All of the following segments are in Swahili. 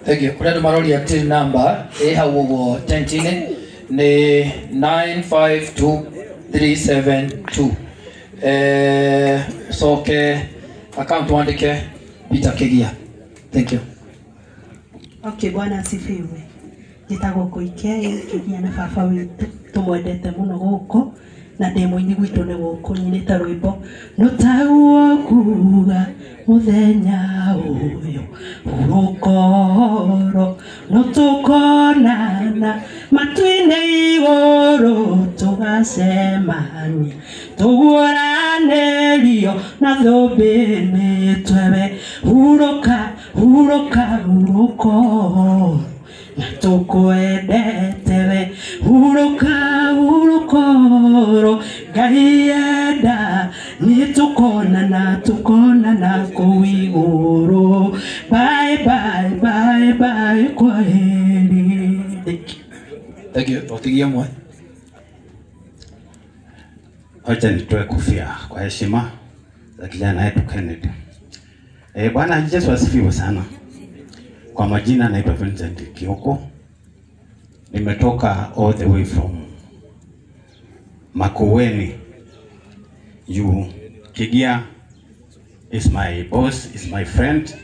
Thank you. Kuna maroli till number haugo tentine ni 952372. So ke account wandike Peter Kegia. Thank you. Okay, Bwana asifiwe. Jitago Koikei Kegia na baba witu tumwendete muno guko na demo ini gwitu ni guko nyinita rwimbo nutaguo kuga muthenya uyu urukoro nutukonana matwine iguru tugasemania tuguoranerio na thumbini twebe huruka urukoro na tukwendete huruka urukoro Ngai nitukonana kuiguru bye kwaheri. Thank you. Totigia mwe. Acha nitoe kofia kwa heshima za kijana wetu Kennedy. Bwana Yesu asifiwe sana. Kwa majina naitwa Vincent Kioko. Nimetoka all the way from Makueni. Kegia is my boss, is my friend.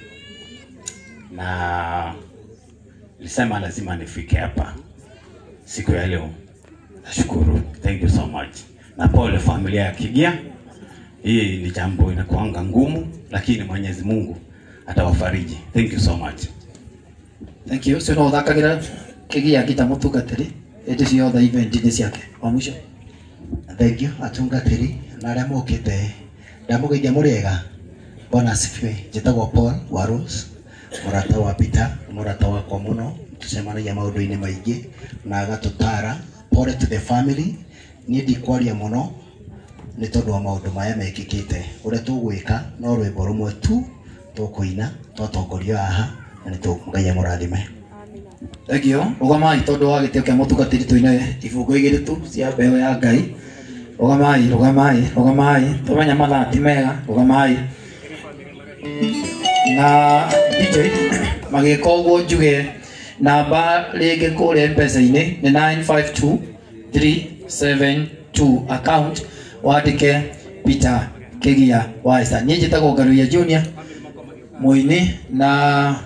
Na nilisema lazima nifike hapa siku ya leo. Nashukuru. Thank you so much. Na pole familia ya Kegia. Hii ni jambo inakuanga ngumu lakini Mwenyezi Mungu atawafariji. Thank you so much. Thank you. So no thakagira Kegia kitamutugatiri eti cio the event ni ciake. Wa mwisho. Thank you atungatiri na aria mokite ndamugeithia muriega. Bwana asifiwe. Njitagwo Paul Warus, murata wa Peter, murata wakwa muno, tucemanagia maundu-ini maingi na agatutara. Pole to the family. Ni ndikwaria muno ni tondu wa maundu maya mekikite. Uria tugwika no rwimbo rumwe tu tukuina twatongorio haha na nitumugeithia murathime. Thank you. Rugamai tondu wa gitio kia mutugatiri tuine ibungo igiri tu cia mbeo ya Ngai. Rugamai tumenya mathati mega. Rugamai na DJ magika uguo njuge namba ringi kuria M-Pesa-ini ni 952372 account wandike Peter Kegia Waisa. Ni njitagwo Ngaruya Junior muini na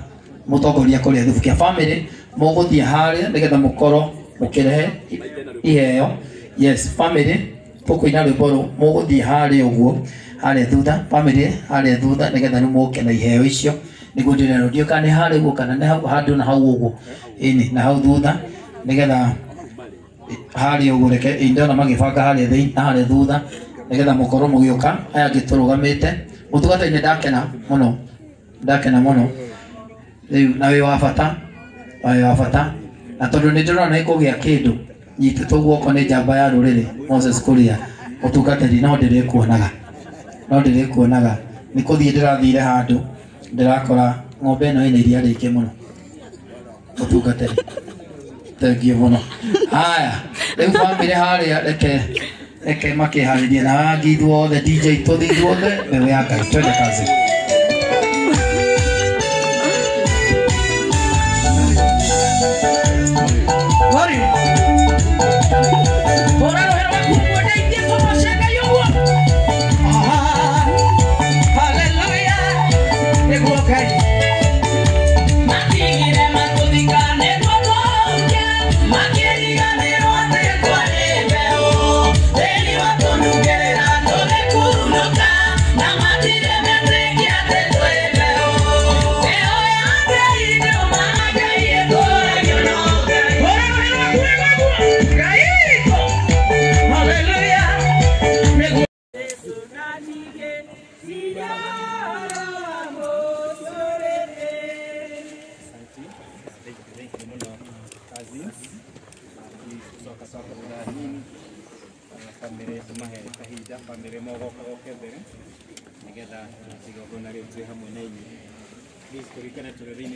mutongoria kuria thufu kia family muguthie haria nigetha mukoro mukirehe iheo. Yes, family tukuina rwimbo ru muguthie haria uguo haria thutha family haria thutha nigetha ni muke na iheo icio niguo ndirerodio kana haria uguo kana ni hau handu na hau uguo ini na hau thutha nigetha haria uguo reke indona magibanga haria thini na haria thutha nigetha mukoro mugioka aya ngiturugamite mutugata-ini ndakena muno riu na wi wa bata na tondu ni ndirona ikugia kindu nyititwo guoko ni njamba ya ruriri Moses Kuria utungatiri no ndirikuonaga ni kuthie ndirathire handu ndirakora ng'ombe ino ina iria rĩingĩ muno utungatiri. Thank you muno. Haya riu family haria reke makiharirie na wangithwo othe DJ tuthithwo othe mbeu ya Ngai twende kazi.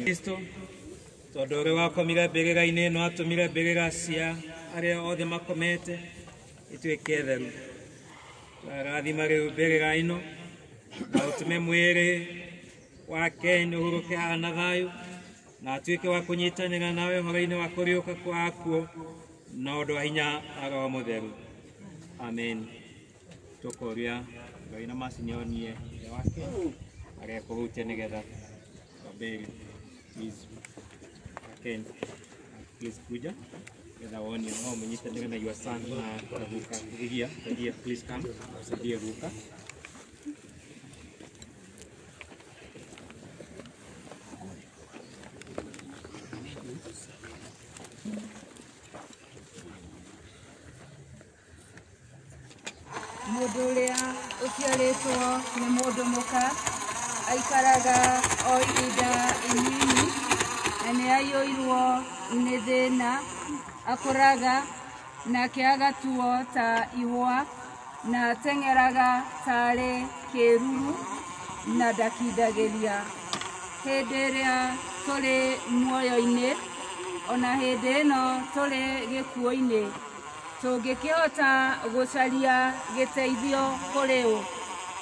Kristo tondore wakomire mbĩrĩra-inĩ no atũmire mbĩrĩra cia arĩa othe makomete ituĩke theru. Rathima rĩu mbĩrĩra ĩno na ũtũme mwĩrĩ wake nĩ ũhurũke haha na thayũ na atuĩke wa kũnyitanĩra nawe ũhoro-inĩ wa kũriũka kwa akuo na ũndũ wa hinya wa Roho Mũtheru. Amen. Tũkũria Ngai na macini onie wake agekũhutia nĩgetha wambĩrĩrie. Please. Again. Please kuja. Nĩgetha wonie no mũnyitanĩre na your son na Guka. Kigia, please come. Usaidie Guka. Mũndũ ũrĩa ũciarĩtwo nĩ mũndũ mũka aikaraga o ihinda inini na nĩ aiyũirwo nĩ thĩna, akũraga nake agatuo ta ihũa na ateng'eraga tarĩ kĩruru na ndakindagĩria. Hĩndĩ ĩrĩa tũrĩ muoyo-inĩ ona hĩndĩ ĩno tũrĩ gĩkuũ-inĩ tũngĩkĩhota gũcaria gĩteithio kũrĩ ũ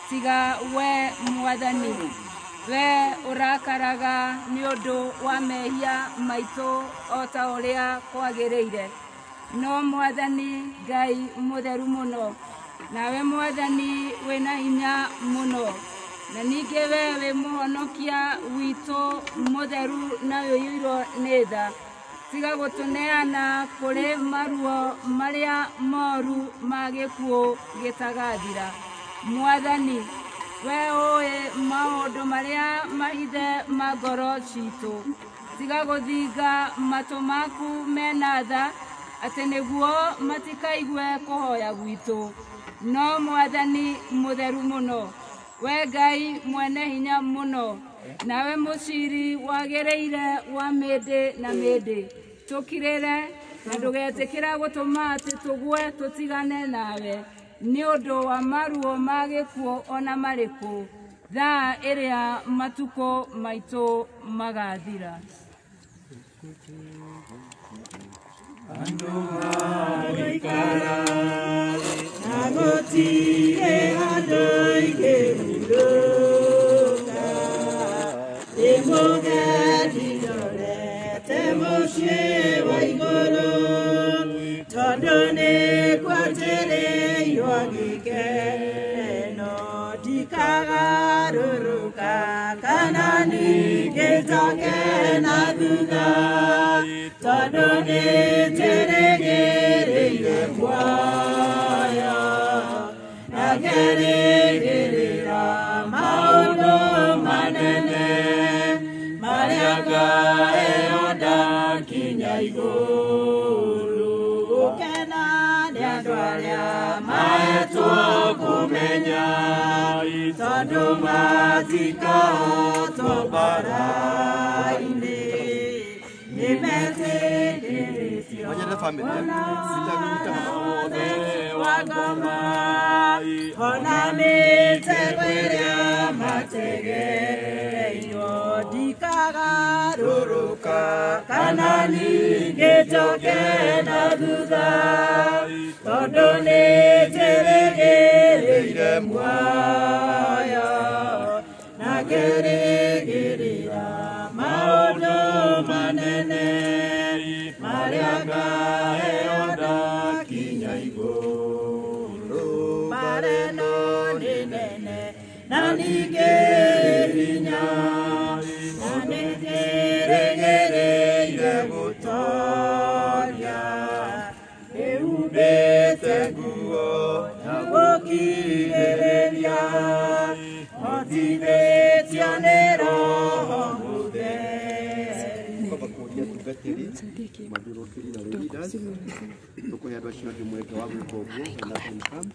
tiga we Mwathani. We ũrakaraga nĩ ũndũ wa mehia maitũ o ta ũrĩa kwagĩrĩire. No Mwathani Ngai mũtheru mũno, nawe Mwathani wĩna hinya mũno, na ningĩ we wĩ mũhonokia witũ mũtheru na wĩiyũirwo nĩ tha. Tiga gũtũneana kũrĩ maruo marĩa moru ma gĩkuũ gĩtagathira. Mwathani, we ũĩ maũndũ marĩa mahithe ma ngoro citũ. Tiga gũthinga matũ maku mena tha atĩ nĩguo matikaigue kũhoya gwitũ. No Mwathani mũtheru mũno, we Ngai mwene hinya mũno, nawe mũciri wagĩrĩire wa mĩndĩ na mĩndĩ, tũkirĩre na ndũgetĩkĩra gũtũma atĩ tũgwe tũtigane nawe nĩ ũndũ wa maruo ma gĩkuũ ona marĩkũ, thaa ĩrĩa matukũ maitũ magathira. Andũ gũikara na gũtirĩ andũ ingĩhurũka, mũgeni ndorete mũciĩ wa igũrũ, tondũ nĩ kwatĩrĩirwo gĩkeno, ndikagarũrũka kana ningĩ njoke na thutha, tondũ nĩtĩrĩgĩrĩire muoyo na ngerĩgĩrĩra maũndũ manene marĩa ngaheyo ndakinya igũrũ. Gũkena nĩ andũ arĩa mahetwo kũmenya, tondũ matikahotwo mbara-inĩ, nĩmetĩkĩrĩtio wothe wa ngoma, ona mĩtego ĩrĩa mategereirwo, ndikagarũrũka kana ningĩ njoke na thutha, tondũ nĩnjĩrĩgĩrĩire muoyo na ngerĩgĩrĩra maũndũ manene marĩa ngaheyo ndakinya igũrũ. Mbara ĩno nĩ nene na ningĩ hinya, na nĩnjĩrĩgĩrĩire gũtoria, nĩhumbĩte nguo ya gũkirĩrĩria, hotithĩtio nĩ Roho Mũtheru. Tũkũhe andũ acio angĩ mweke wa gwĩka ũguo na income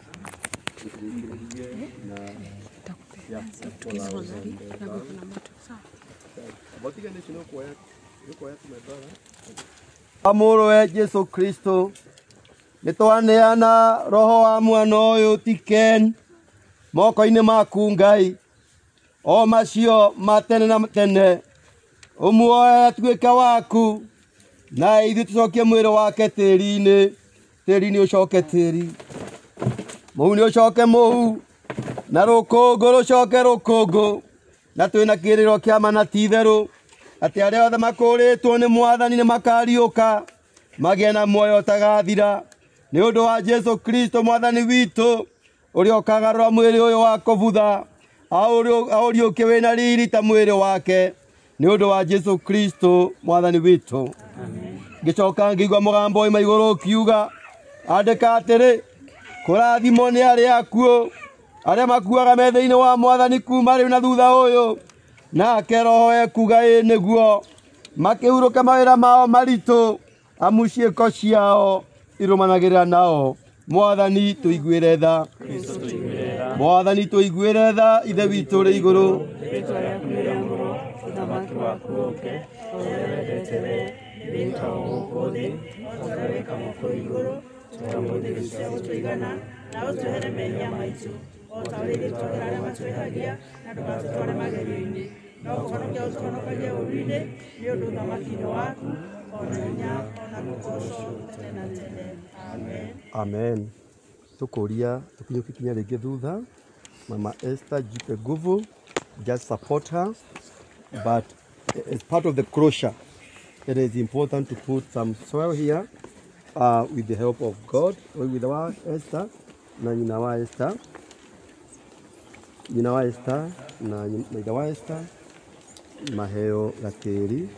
Amũrwe Jesu Kristo, nĩtwaneana roho wa mwana ũyũ ti Ken moko-inĩ maku Ngai, o macio ma tene na tene, ũmuoe atuĩke waku, na ithuĩ tũcokie mwĩrĩ wake tĩri-inĩ, tĩri-inĩ ũcoke tĩri, mũhu-nĩ ũcoke mũhu, na rũkũngũ rũcoke rũkũngũ, na twĩna kĩrĩro kĩa ma na ti itherũ ati aria othe makuritwo ni mwathani ni makariuka magie na muoyo tagathira ni undu wa Jesu Kristo mwathani witu uria ukagarura mwiri uyu wa kobutha auriuke wina riri ta mwiri wake ni undu wa Jesu Kristo mwathani witu. Gicoka ngigwa mugambo oi maiguru kiuga andika atiri kurathimo ni aria akuo aria makuaga metha-ini wa mwathani kuma riu na thutha uyu nake roho ekuga niguo makihuruka mawira mao maritu amu ciiko ciao irumanagirira nao. Mwathani tuiguire tha, mwathani tuiguire tha ithe witu ri iguru Amen. Tukuria tukinyuki kinya ringi thutha Mama Esther jipe nguvu, just support her, but as part of the closure it is important to put some soil here with the help of God, with our Esther na nyina wa Esther, nyina wa Esther na nyina wa Esther maheo gatiri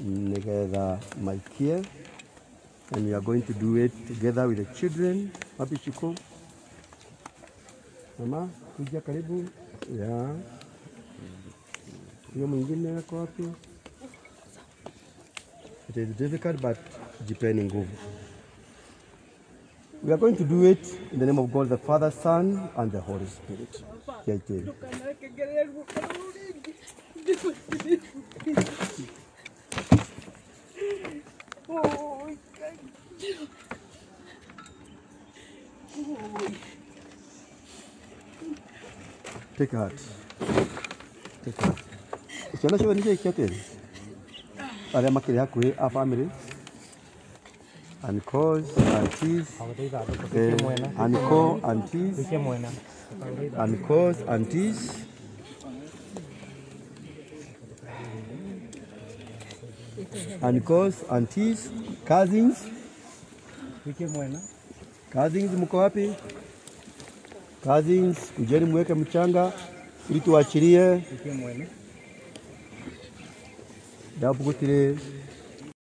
nigetha maikie, and we are going to do it together with the children. Wapi Chiko? Mama, kuja karibu. Ya. Hiyo mwingine yako wapi? It is difficult but jipeni nguvu. We are going to do it in the name of God, the Father, Son, and the Holy Spirit. Take heart. Take heart. Ukiona shule nije ikiate. Wale makili hakuhi a family. Uncles, aunties. Uncle, aunties. Uncles, aunties. Uncles, aunties, cousins. Cousins mko wapi? Cousins, kujeni mweke mchanga ili tuachilie. Dabu kutire